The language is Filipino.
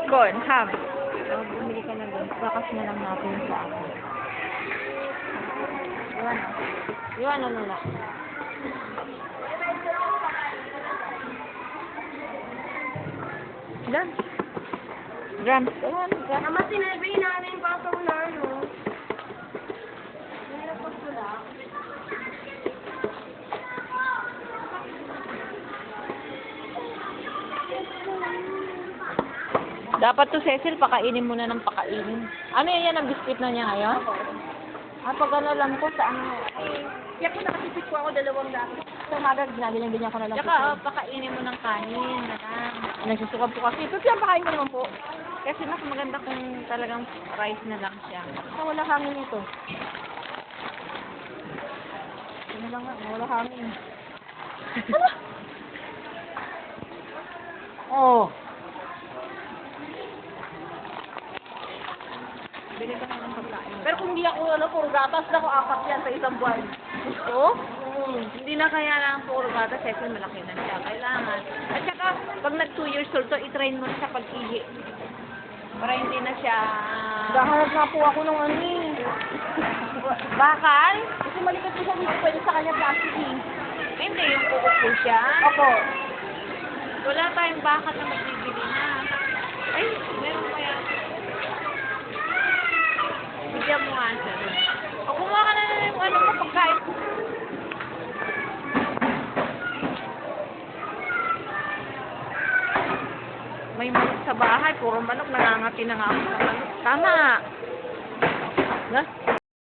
corn, ham. Bumili ka na doon. Bakas na lang natin sa akin. Iwan na lang. Done. Drums. Ayan, drums. Ama, sinabi namin pa sa una, no? Dapat to, Cecil, pakainin mo na ng pakainin. Ano yan ang biscuit na niya ngayon? Pag ano lang ko sa ano. Kaya ko nakasipit ko ako 2 dati. Sa umaga, ginaganyang ko na lang. Tsaka, pakainin mo ng kanin. Nagsusuka po kasi. Ito siya, pakain ko naman po. Kasi mas maganda kung talagang rice na lang siya. Wala hangin ito. Ano lang nga, wala hangin. Oh. Bili ka na ng pagkain. Pero kung hindi ako, puro gatas na ako, 4 yan sa isang buwan. Gusto? Hindi na kaya lang puro bata, Cecil, malaki na siya. Kailangan. At saka, pag nag 2 years old to, itrain mo na sa pag-ihi. Para hindi na siya... Gahanap na po ako ng ano eh. Bakal? Kasi malikat po siya, hindi ko pwede sa kanya plastic eh. Hindi, yung kukupo siya. Opo. Wala tayong bakal na magbibili na. Ay, meron pa yan. Bigyan mo nga siya. O, kumuha ka na ng ano mo, pagkain. May manok sa bahay, puro manok, nangangati na nga ako sa manok. Tama! Na?